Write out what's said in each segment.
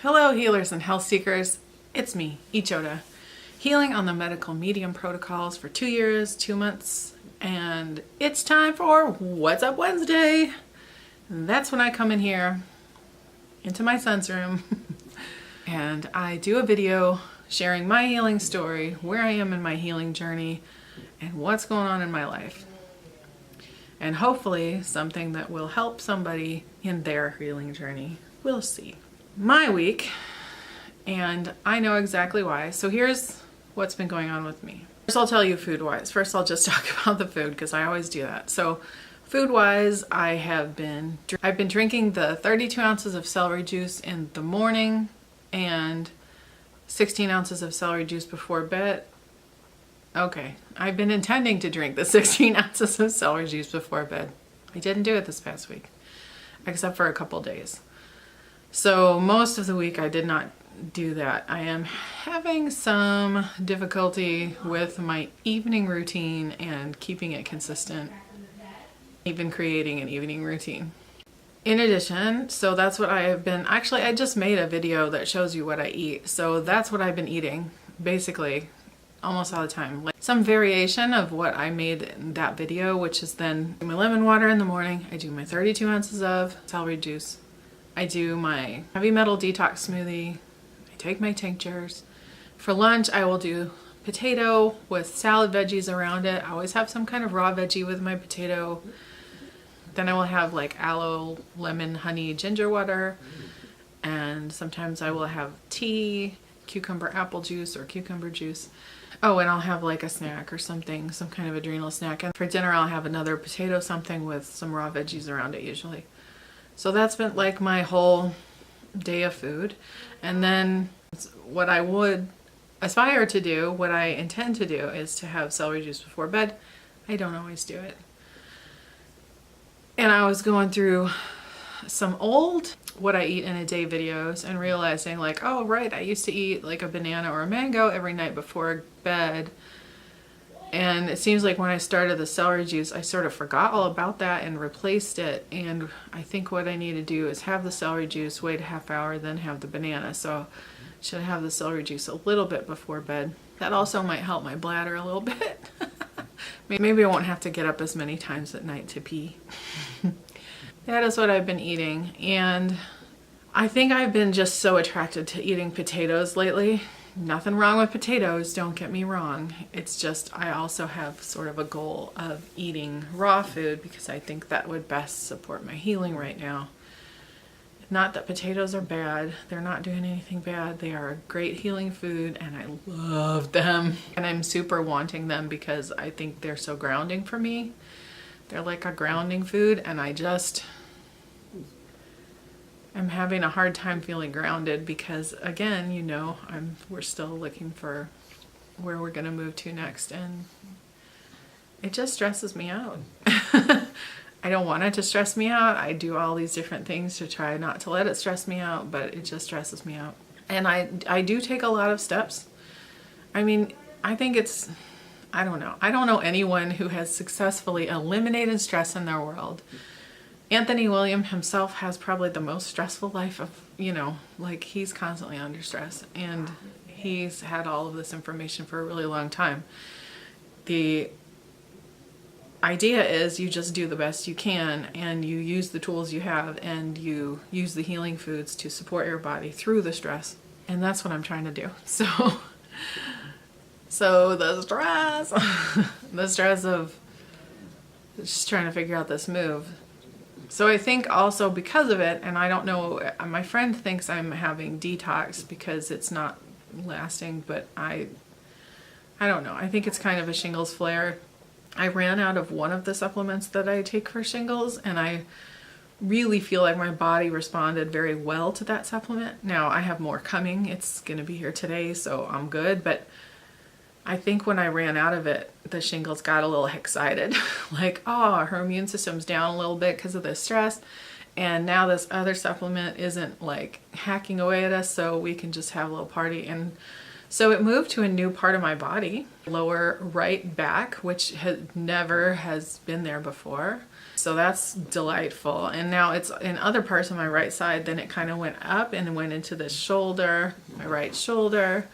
Hello healers and health seekers, it's me, Ichoda, healing on the medical medium protocols for 2 years, 2 months, and it's time for What's Up Wednesday. That's when I come in here into my son's room and I do a video sharing my healing story, where I am in my healing journey, and what's going on in my life. And hopefully something that will help somebody in their healing journey. We'll see. My week, and I know exactly why. So here's what's been going on with me. First I'll tell you food-wise. First I'll just talk about the food because I always do that. So food-wise, I've been drinking the 32 ounces of celery juice in the morning and 16 ounces of celery juice before bed. Okay, I've been intending to drink the 16 ounces of celery juice before bed. I didn't do it this past week, except for a couple days. So most of the week I did not do that. I am having some difficulty with my evening routine and keeping it consistent, even creating an evening routine. In addition, so that's what I have been, actually I just made a video that shows you what I eat. So that's what I've been eating, basically, almost all the time. Like some variation of what I made in that video, which is then my lemon water in the morning. I do my 32 ounces of celery juice. I do my heavy metal detox smoothie. I take my tinctures. For lunch, I will do potato with salad veggies around it. I always have some kind of raw veggie with my potato. Then I will have like aloe, lemon, honey, ginger water. And sometimes I will have tea, cucumber apple juice or cucumber juice. Oh, and I'll have like a snack or something, some kind of adrenal snack. And for dinner, I'll have another potato something with some raw veggies around it usually. So that's been like my whole day of food. And then what I would aspire to do, what I intend to do, is to have celery juice before bed. I don't always do it. And I was going through some old what I eat in a day videos and realizing like, oh right, I used to eat like a banana or a mango every night before bed. And it seems like when I started the celery juice, I sort of forgot all about that and replaced it. And I think what I need to do is have the celery juice, wait a half hour, then have the banana. So I should have the celery juice a little bit before bed. That also might help my bladder a little bit. Maybe I won't have to get up as many times at night to pee. That is what I've been eating. And I think I've been just so attracted to eating potatoes lately. Nothing wrong with potatoes, don't get me wrong. It's just I also have sort of a goal of eating raw food because I think that would best support my healing right now. Not that potatoes are bad. They're not doing anything bad. They are a great healing food and I love them. And I'm super wanting them because I think they're so grounding for me. They're like a grounding food and I'm having a hard time feeling grounded because again, you know, we're still looking for where we're going to move to next and it just stresses me out. I don't want it to stress me out. I do all these different things to try not to let it stress me out, but it just stresses me out. And I do take a lot of steps. I mean, I think it's, I don't know. I don't know anyone who has successfully eliminated stress in their world. Anthony William himself has probably the most stressful life of, you know, like he's constantly under stress and he's had all of this information for a really long time. The idea is you just do the best you can and you use the tools you have and you use the healing foods to support your body through the stress. And that's what I'm trying to do. So the stress, the stress of just trying to figure out this move. So I think also because of it, and I don't know, my friend thinks I'm having detox because it's not lasting, but I don't know. I think it's kind of a shingles flare. I ran out of one of the supplements that I take for shingles, and I really feel like my body responded very well to that supplement. Now I have more coming. It's going to be here today, so I'm good, but I think when I ran out of it, the shingles got a little excited. Like, oh, her immune system's down a little bit because of the stress. And now this other supplement isn't like hacking away at us, so we can just have a little party. And so it moved to a new part of my body, lower right back, which never has been there before. So that's delightful. And now it's in other parts of my right side, then it kind of went up and went into the shoulder, my right shoulder.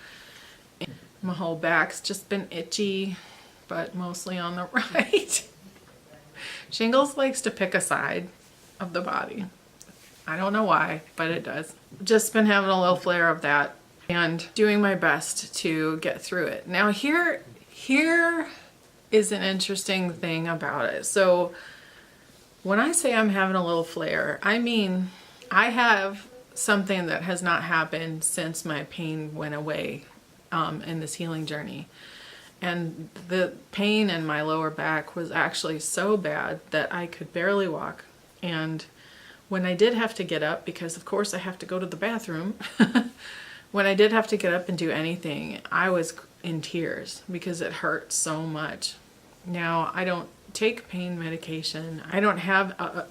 My whole back's just been itchy, but mostly on the right. Shingles likes to pick a side of the body. I don't know why, but it does. Just been having a little flare of that and doing my best to get through it. Now here is an interesting thing about it. So when I say I'm having a little flare, I mean I have something that has not happened since my pain went away in this healing journey. And the pain in my lower back was actually so bad that I could barely walk. And when I did have to get up, because of course I have to go to the bathroom, when I did have to get up and do anything, I was in tears because it hurt so much. Now, I don't take pain medication. I don't have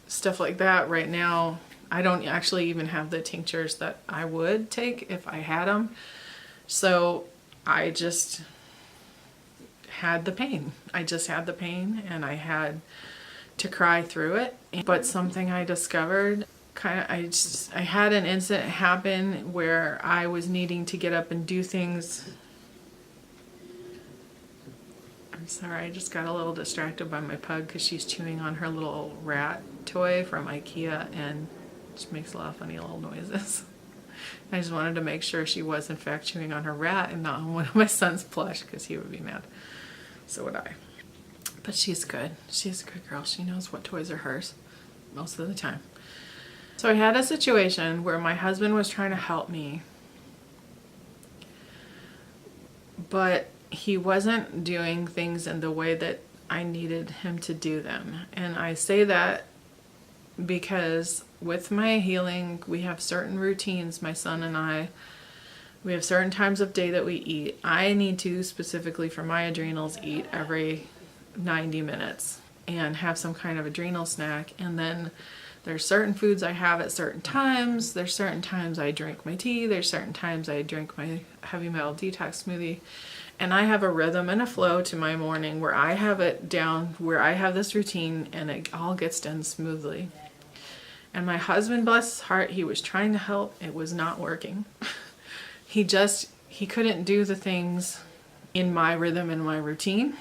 stuff like that right now. I don't actually even have the tinctures that I would take if I had them. So I just had the pain. I just had the pain and I had to cry through it. But something I discovered, I had an incident happen where I was needing to get up and do things. I'm sorry, I just got a little distracted by my pug because she's chewing on her little rat toy from IKEA and she makes a lot of funny little noises. I just wanted to make sure she was in fact chewing on her rat and not on one of my son's plush because he would be mad. So would I. But she's good. She's a good girl. She knows what toys are hers most of the time. So I had a situation where my husband was trying to help me, but he wasn't doing things in the way that I needed him to do them. And I say that because with my healing, we have certain routines, my son and I. We have certain times of day that we eat. I need to, specifically for my adrenals, eat every 90 minutes and have some kind of adrenal snack. And then there's certain foods I have at certain times. There's certain times I drink my tea. There's certain times I drink my heavy metal detox smoothie. And I have a rhythm and a flow to my morning where I have it down, where I have this routine and it all gets done smoothly. And my husband, bless his heart, he was trying to help. It was not working. He couldn't do the things in my rhythm and my routine.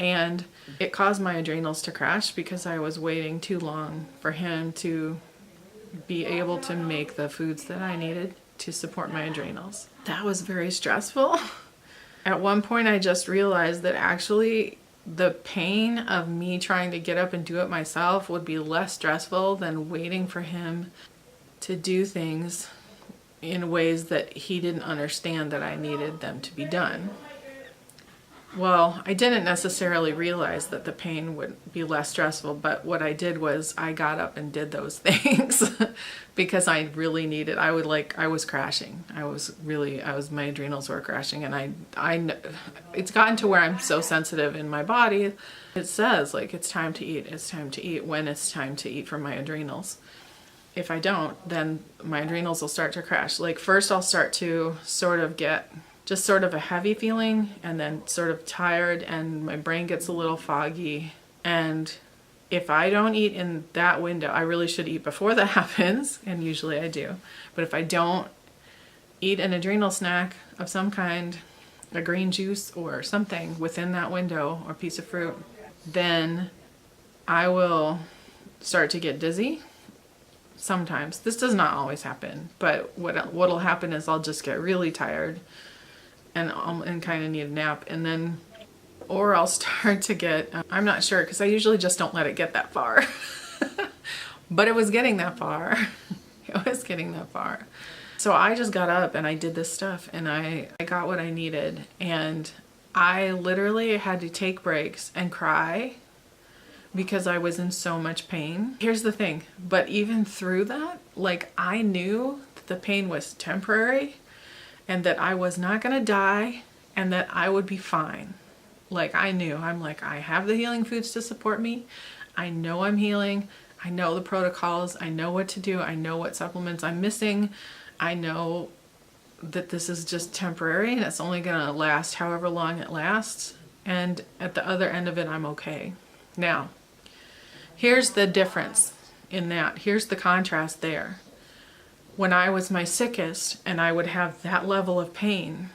And it caused my adrenals to crash because I was waiting too long for him to be able to make the foods that I needed to support my adrenals. That was very stressful. At one point, I just realized that actually the pain of me trying to get up and do it myself would be less stressful than waiting for him to do things in ways that he didn't understand that I needed them to be done. Well, I didn't necessarily realize that the pain would be less stressful, but what I did was I got up and did those things because I really needed, I was crashing. My adrenals were crashing, and it's gotten to where I'm so sensitive in my body. It says like, it's time to eat when it's time to eat for my adrenals. If I don't, then my adrenals will start to crash. Like first I'll start to sort of get just sort of a heavy feeling and then sort of tired and my brain gets a little foggy. And if I don't eat in that window, I really should eat before that happens, and usually I do. But if I don't eat an adrenal snack of some kind, a green juice or something within that window or piece of fruit, then I will start to get dizzy. Sometimes. This does not always happen, but what'll happen is I'll just get really tired and kind of need a nap, and then or I'll start to get I'm not sure because I usually just don't let it get that far. But it was getting that far. It was getting that far. So I just got up and I did this stuff and I got what I needed, and I literally had to take breaks and cry because I was in so much pain. Here's the thing, but even through that, like I knew that the pain was temporary and that I was not gonna die and that I would be fine. Like I knew, I'm like, I have the healing foods to support me. I know I'm healing. I know the protocols. I know what to do. I know what supplements I'm missing. I know that this is just temporary and it's only gonna last however long it lasts. And at the other end of it, I'm okay. Now, Here's the difference in that. Here's the contrast there. When I was my sickest and I would have that level of pain,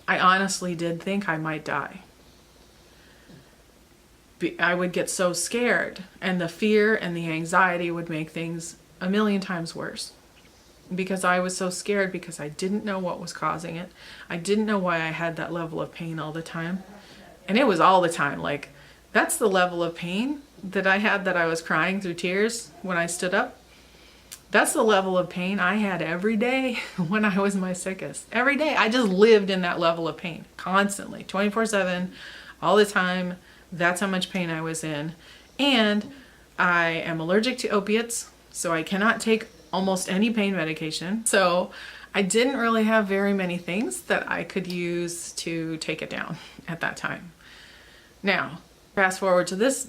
I honestly did think I might die. I would get so scared, and the fear and the anxiety would make things a million times worse. Because I was so scared, because I didn't know what was causing it. I didn't know why I had that level of pain all the time. And it was all the time. Like, that's the level of pain that I had, that I was crying through tears when I stood up. That's the level of pain I had every day when I was my sickest. Every day. I just lived in that level of pain constantly, 24/7, all the time. That's how much pain I was in. And I am allergic to opiates, so I cannot take almost any pain medication. So I didn't really have very many things that I could use to take it down at that time. Now, fast forward to this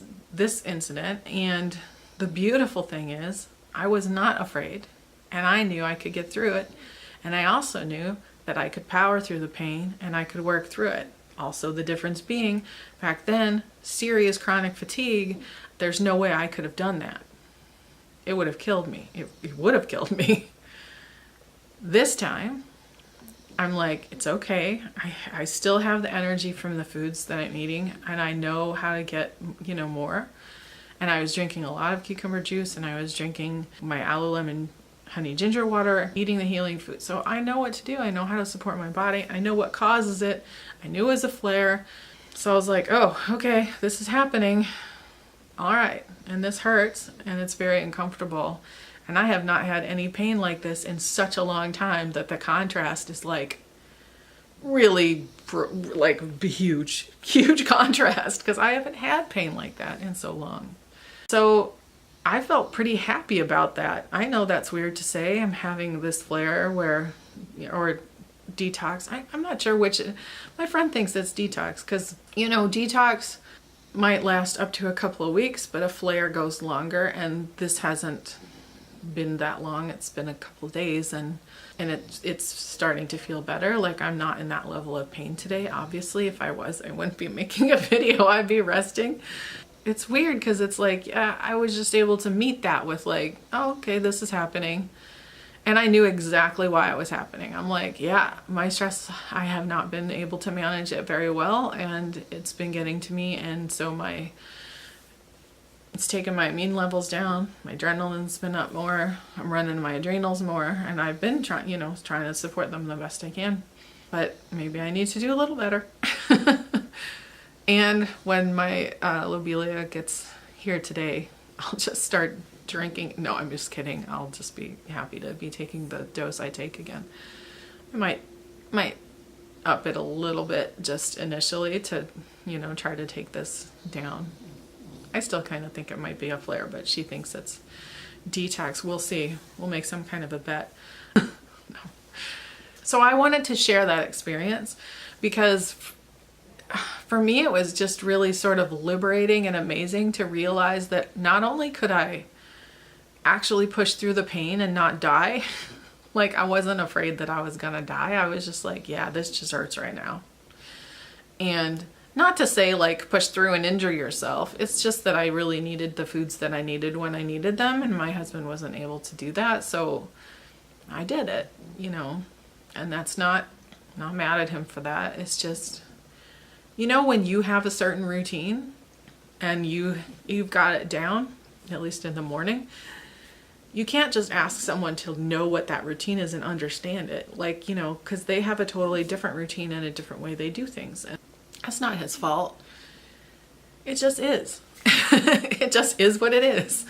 incident, and the beautiful thing is I was not afraid, and I knew I could get through it. And I also knew that I could power through the pain and I could work through it. Also, the difference being, back then, serious chronic fatigue, there's no way I could have done that. It would have killed me. It would have killed me. This time, I'm like, it's okay. I still have the energy from the foods that I'm eating, and I know how to get, more. And I was drinking a lot of cucumber juice, and I was drinking my aloe lemon honey ginger water, eating the healing food. So I know what to do. I know how to support my body. I know what causes it. I knew it was a flare. So I was like, oh, okay, this is happening. All right. And this hurts, and it's very uncomfortable. And I have not had any pain like this in such a long time that the contrast is like really like huge contrast, because I haven't had pain like that in so long. So I felt pretty happy about that. I know that's weird to say. I'm having this flare or detox. I'm not sure which. My friend thinks it's detox because, detox might last up to a couple of weeks, but a flare goes longer, and this hasn't been that long. It's been a couple of days, and it's starting to feel better. Like, I'm not in that level of pain today. Obviously, if I was, I wouldn't be making a video. I'd be resting. It's weird because it's like, yeah, I was just able to meet that with like, oh, okay, this is happening. And I knew exactly why it was happening. I'm like, yeah, my stress, I have not been able to manage it very well, and it's been getting to me. And so it's taken my immune levels down. My adrenaline's been up more. I'm running my adrenals more, and I've been trying to support them the best I can. But maybe I need to do a little better. And when my lobelia gets here today, I'll just start drinking. No, I'm just kidding. I'll just be happy to be taking the dose I take again. I might up it a little bit just initially to, try to take this down. I still kind of think it might be a flare, but she thinks it's detox. We'll see. We'll make some kind of a bet. No. So I wanted to share that experience because for me, it was just really sort of liberating and amazing to realize that not only could I actually push through the pain and not die, like I wasn't afraid that I was gonna die. I was just like, yeah, this just hurts right now. And not to say like push through and injure yourself. It's just that I really needed the foods that I needed when I needed them, and my husband wasn't able to do that. So I did it, and that's not mad at him for that. It's just, when you have a certain routine and you've got it down, at least in the morning, you can't just ask someone to know what that routine is and understand it. Like, because they have a totally different routine and a different way they do things. And that's not his fault. It just is. It just is what it is.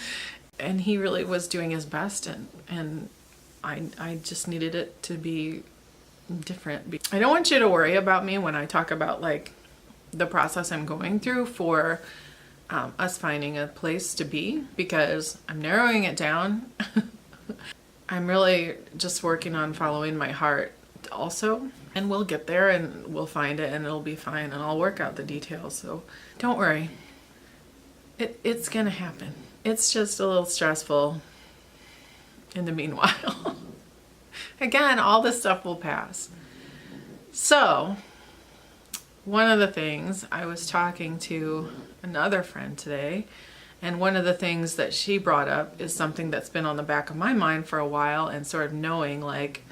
And he really was doing his best, and I just needed it to be different. I don't want you to worry about me when I talk about like the process I'm going through for us finding a place to be, because I'm narrowing it down. I'm really just working on following my heart also, and we'll get there and we'll find it and it'll be fine, and I'll work out the details. So don't worry. It's gonna happen. It's just a little stressful in the meanwhile. Again, all this stuff will pass. So one of the things, I was talking to another friend today, and one of the things that she brought up is something that's been on the back of my mind for a while, and sort of knowing like,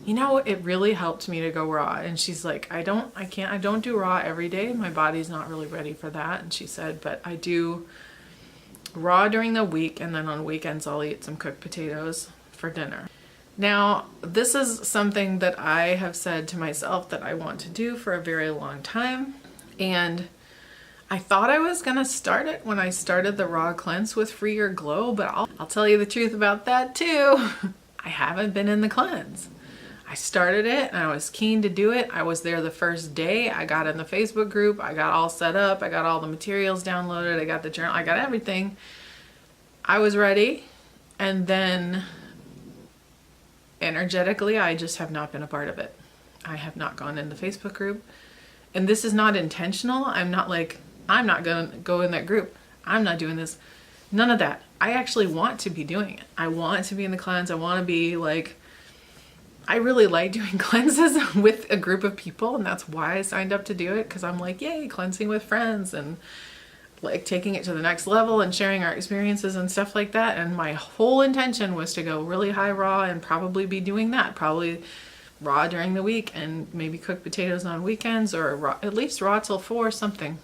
you know, it really helped me to go raw. And she's like, I don't do raw every day. My body's not really ready for that. And she said, but I do raw during the week, and then on weekends I'll eat some cooked potatoes for dinner. Now, this is something that I have said to myself that I want to do for a very long time. And I thought I was gonna start it when I started the raw cleanse with Free Your Glow, but I'll tell you the truth about that too. I haven't been in the cleanse. I started it and I was keen to do it. I was there the first day. I got in the Facebook group. I got all set up. I got all the materials downloaded. I got the journal. I got everything. I was ready. And then energetically, I just have not been a part of it. I have not gone in the Facebook group. And this is not intentional. I'm not going to go in that group. I'm not doing this. None of that. I actually want to be doing it. I want to be in the cleanse. I want to be like, I really like doing cleanses with a group of people, and that's why I signed up to do it, because I'm like, yay, cleansing with friends and like taking it to the next level and sharing our experiences and stuff like that. And my whole intention was to go really high raw and probably be doing that, probably raw during the week and maybe cook potatoes on weekends, or raw, at least raw till 4 something.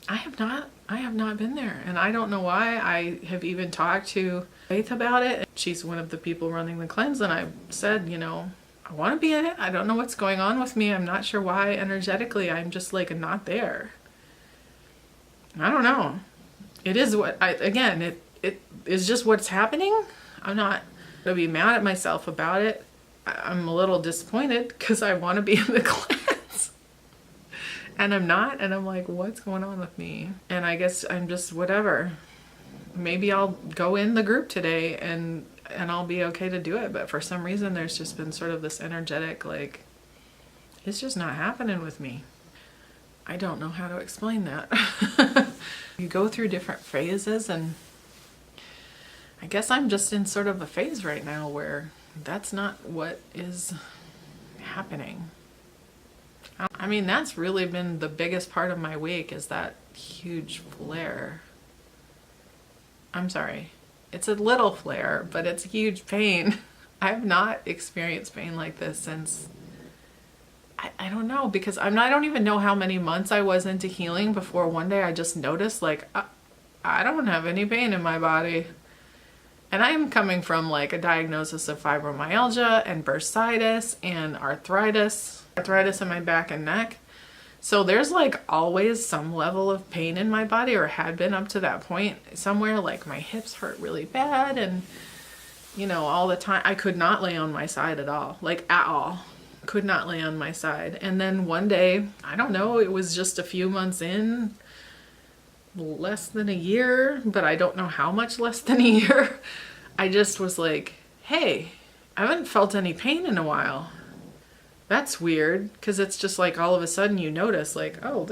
I have not been there, and I don't know why. I have even talked to Faith about it. She's one of the people running the cleanse, and I said, you know, I want to be in it. I don't know what's going on with me. I'm not sure why energetically I'm just like not there. I don't know. It is what it is just what's happening. I'm not gonna be mad at myself about it. I'm a little disappointed because I want to be in the cleanse. And I'm not, and I'm like, what's going on with me? And I guess I'm just whatever. Maybe I'll go in the group today and I'll be okay to do it. But for some reason, there's just been sort of this energetic, like, it's just not happening with me. I don't know how to explain that. You go through different phases, and I guess I'm just in sort of a phase right now where that's not what is happening. I mean, that's really been the biggest part of my week, is that huge flare. I'm sorry. It's a little flare, but it's huge pain. I have not experienced pain like this since, I don't know, because I don't even know how many months I was into healing before one day I just noticed, like, I don't have any pain in my body. And I am coming from like a diagnosis of fibromyalgia and bursitis and arthritis in my back and neck. So there's like always some level of pain in my body, or had been up to that point somewhere. Like my hips hurt really bad, and you know, all the time I could not lay on my side at all, like at all. Could not lay on my side. And then one day, I don't know, it was just a few months in, less than a year, but I don't know how much less than a year. I just was like, hey, I haven't felt any pain in a while. That's weird, because it's just like all of a sudden you notice like, oh,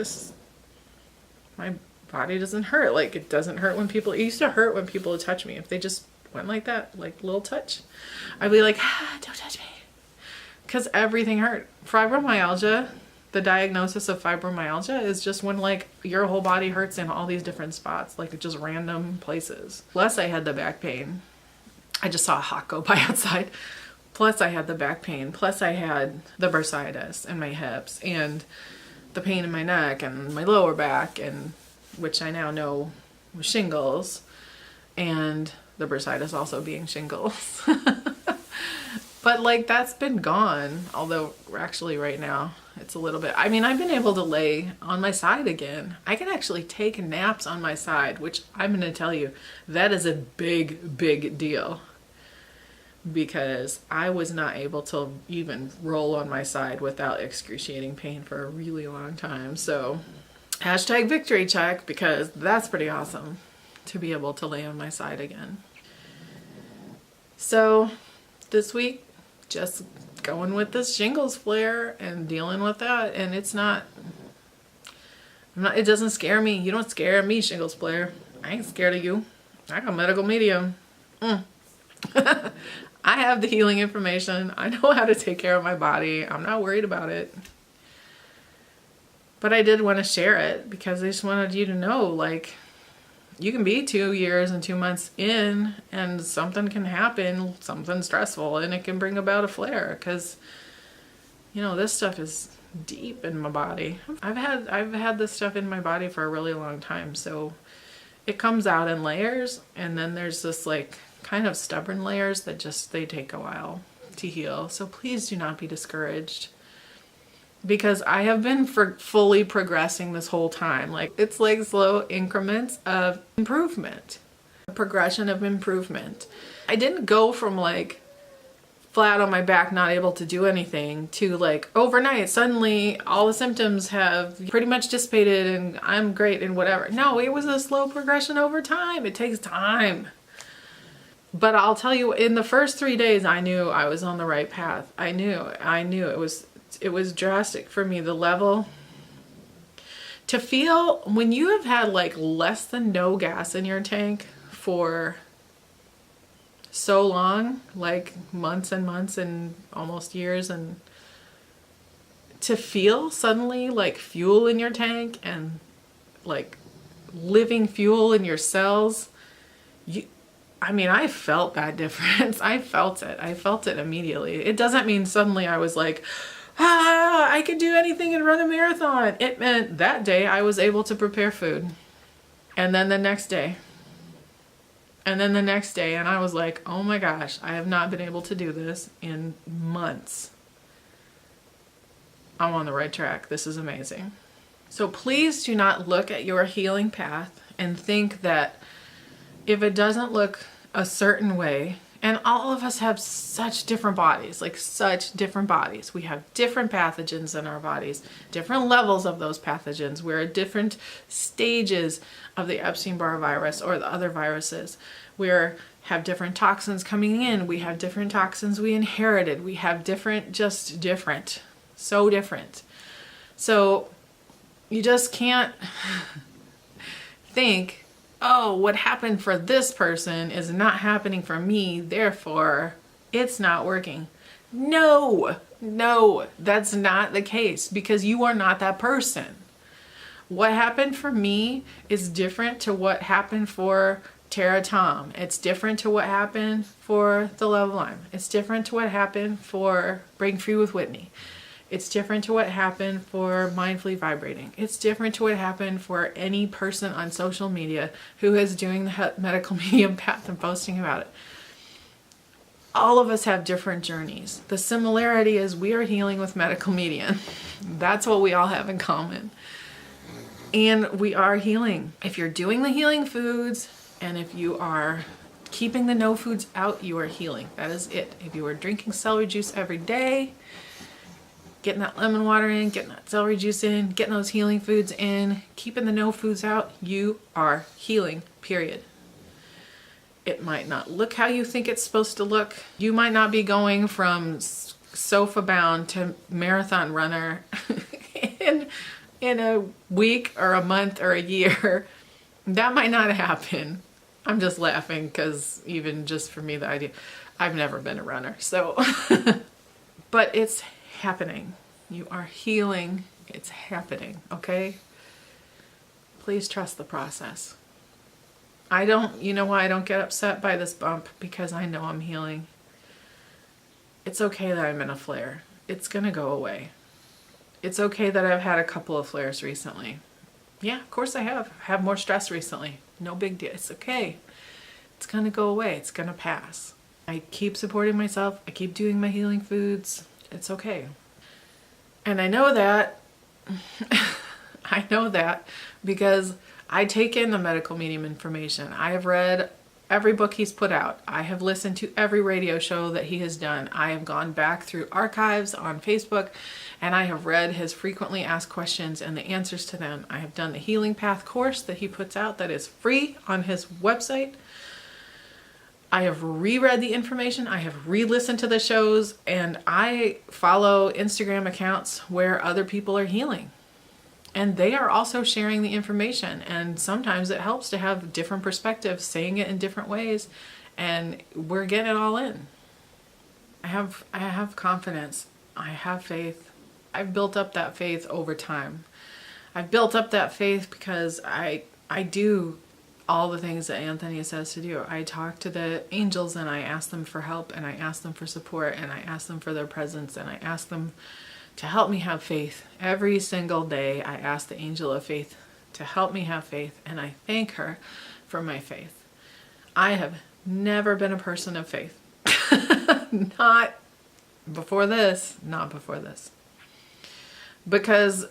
my body doesn't hurt. Like it doesn't hurt when people, it used to hurt when people would touch me. If they just went like that, like a little touch, I'd be like, don't touch me. Because everything hurt. Fibromyalgia, the diagnosis of fibromyalgia is just when like your whole body hurts in all these different spots, like just random places. Plus I had the back pain. I just saw a hawk go by outside. Plus I had the back pain. Plus I had the bursitis in my hips and the pain in my neck and my lower back, and which I now know was shingles, and the bursitis also being shingles. But like that's been gone, although actually right now it's a little bit. I mean, I've been able to lay on my side again. I can actually take naps on my side, which I'm going to tell you, that is a big, big deal. Because I was not able to even roll on my side without excruciating pain for a really long time. So hashtag victory check, because that's pretty awesome to be able to lay on my side again. So this week, just going with this shingles flare and dealing with that. And it's not, it doesn't scare me. You don't scare me, shingles flare. I ain't scared of you. I got medical medium. I have the healing information. I know how to take care of my body. I'm not worried about it. But I did want to share it because I just wanted you to know, like, you can be 2 years and 2 months in and something can happen, something stressful, and it can bring about a flare because, you know, this stuff is deep in my body. I've had this stuff in my body for a really long time, so it comes out in layers, and then there's this like kind of stubborn layers that just, they take a while to heal. So please do not be discouraged, because I have been fully progressing this whole time. Like, it's like slow increments of improvement, a progression of improvement. I didn't go from like flat on my back, not able to do anything, to like overnight, suddenly all the symptoms have pretty much dissipated and I'm great and whatever. No, it was a slow progression over time. It takes time. But I'll tell you, in the first 3 days, I knew I was on the right path. I knew it was drastic for me. The level to feel when you have had like less than no gas in your tank for so long, like months and months and almost years, and to feel suddenly like fuel in your tank and like living fuel in your cells, I felt that difference. I felt it immediately. It doesn't mean suddenly I was like, I could do anything and run a marathon. It meant that day I was able to prepare food. And then the next day. And then the next day. And I was like, oh my gosh, I have not been able to do this in months. I'm on the right track. This is amazing. So please do not look at your healing path and think that if it doesn't look a certain way, and all of us have such different bodies, like such different bodies. We have different pathogens in our bodies, different levels of those pathogens. We're at different stages of the Epstein-Barr virus or the other viruses. We have different toxins coming in. We have different toxins we inherited. We have different, so different. So you just can't think, oh, what happened for this person is not happening for me, therefore it's not working. No, that's not the case, because you are not that person. What happened for me is different to what happened for Tara Tom. It's different to what happened for the Love Line. It's different to what happened for Breaking Free with Whitney. It's different to what happened for Mindfully Vibrating. It's different to what happened for any person on social media who is doing the medical medium path and posting about it. All of us have different journeys. The similarity is we are healing with medical medium. That's what we all have in common. And we are healing. If you're doing the healing foods and if you are keeping the no foods out, you are healing. That is it. If you are drinking celery juice every day, getting that lemon water in, getting that celery juice in, getting those healing foods in, keeping the no foods out, you are healing, period. It might not look how you think it's supposed to look. You might not be going from sofa bound to marathon runner in a week or a month or a year. That might not happen. I'm just laughing because even just for me, the idea, I've never been a runner. So, but it's happening. You are healing. It's happening. Okay? Please trust the process. You know why I don't get upset by this bump? Because I know I'm healing. It's okay that I'm in a flare. It's gonna go away. It's okay that I've had a couple of flares recently. Yeah, of course I have. I have more stress recently. No big deal. It's okay. It's gonna go away. It's gonna pass. I keep supporting myself. I keep doing my healing foods. It's okay. And I know that, I know that because I take in the medical medium information. I have read every book he's put out. I have listened to every radio show that he has done. I have gone back through archives on Facebook and I have read his frequently asked questions and the answers to them. I have done the Healing Path course that he puts out that is free on his website. I have reread the information, I have re-listened to the shows, and I follow Instagram accounts where other people are healing. And they are also sharing the information, and sometimes it helps to have different perspectives, saying it in different ways, and we're getting it all in. I have confidence. I have faith. I've built up that faith over time. I've built up that faith because I do all the things that Anthony says to do. I talk to the angels and I ask them for help, and I ask them for support, and I ask them for their presence, and I ask them to help me have faith. Every single day I ask the angel of faith to help me have faith, and I thank her for my faith. I have never been a person of faith. Not before this. Because,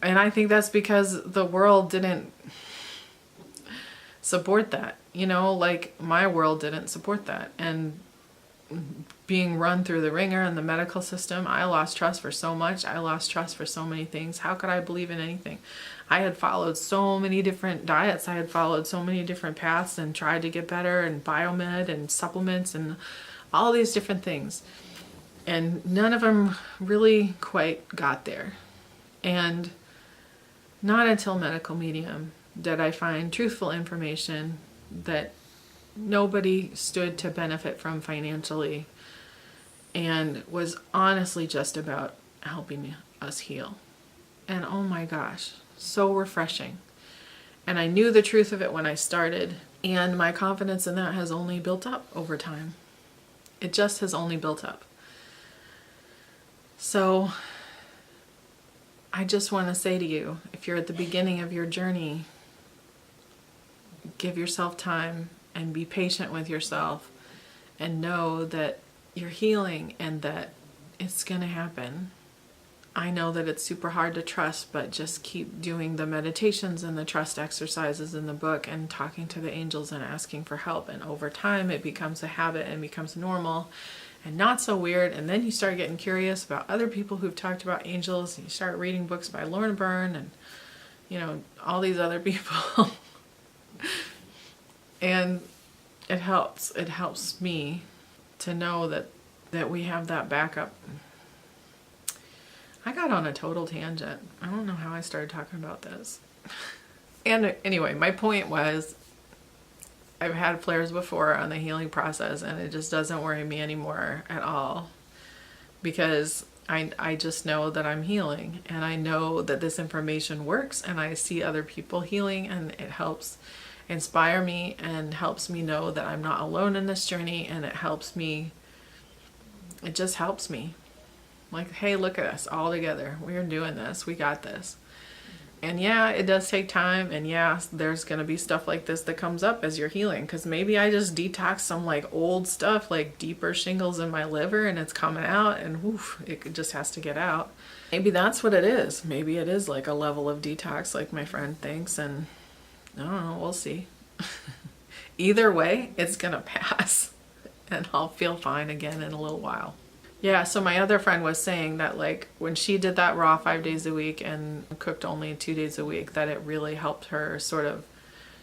and I think that's because the world didn't support that. You know, like my world didn't support that. And being run through the ringer in the medical system, I lost trust for so much. I lost trust for so many things. How could I believe in anything? I had followed so many different diets. I had followed so many different paths and tried to get better, and biomed and supplements and all these different things. And none of them really quite got there. And not until Medical Medium did I find truthful information that nobody stood to benefit from financially, and was honestly just about helping us heal. And oh my gosh, so refreshing. And I knew the truth of it when I started, and my confidence in that has only built up over time. It just has only built up. So I just want to say to you, if you're at the beginning of your journey, give yourself time and be patient with yourself, and know that you're healing and that it's going to happen. I know that it's super hard to trust, but just keep doing the meditations and the trust exercises in the book, and talking to the angels and asking for help. And over time it becomes a habit and becomes normal and not so weird. And then you start getting curious about other people who've talked about angels, and you start reading books by Lorna Byrne and, you know, all these other people. And it helps me to know that we have that backup. I got on a total tangent. I don't know how I started talking about this. And anyway, my point was, I've had flares before on the healing process, and it just doesn't worry me anymore at all, because I just know that I'm healing, and I know that this information works, and I see other people healing, and it helps inspire me and helps me know that I'm not alone in this journey. And it just helps me. Like, hey, look at us all together. We're doing this. We got this. And yeah, it does take time. And yeah, there's going to be stuff like this that comes up as you're healing. Because maybe I just detox some like old stuff, like deeper shingles in my liver, and it's coming out, and woof, it just has to get out. Maybe that's what it is. Maybe it is like a level of detox, like my friend thinks. And I don't know, we'll see. Either way, it's going to pass. And I'll feel fine again in a little while. Yeah, so my other friend was saying that, like, when she did that raw 5 days a week and cooked only 2 days a week, that it really helped her sort of,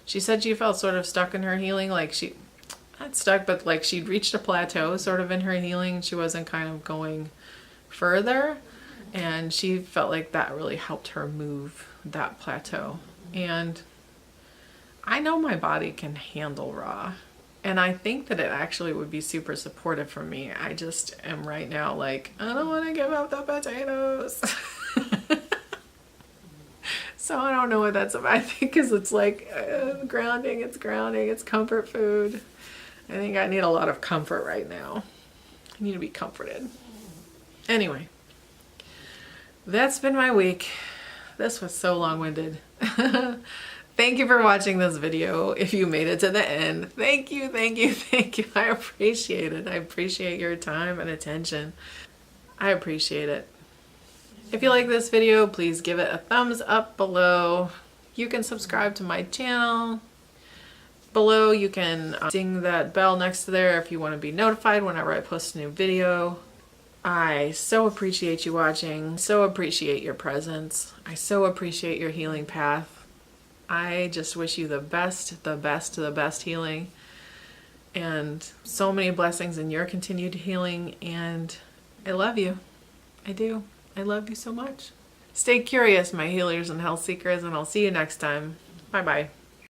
she said she felt sort of stuck in her healing, like she, not stuck, but like she'd reached a plateau sort of in her healing. She wasn't kind of going further, and she felt like that really helped her move that plateau. And I know my body can handle raw. And I think that it actually would be super supportive for me. I just am right now like, I don't want to give up the potatoes. So I don't know what that's about. I think because it's like grounding, it's comfort food. I think I need a lot of comfort right now. I need to be comforted. Anyway, that's been my week. This was so long-winded. Thank you for watching this video. If you made it to the end, thank you. I appreciate it. I appreciate your time and attention. I appreciate it. If you like this video, please give it a thumbs up below. You can subscribe to my channel. Below, you can ding that bell next to there if you want to be notified whenever I post a new video. I so appreciate you watching. So appreciate your presence. I so appreciate your healing path. I just wish you the best healing, and so many blessings in your continued healing. And I love you. I do. I love you so much. Stay curious, my healers and health seekers, and I'll see you next time. Bye-bye.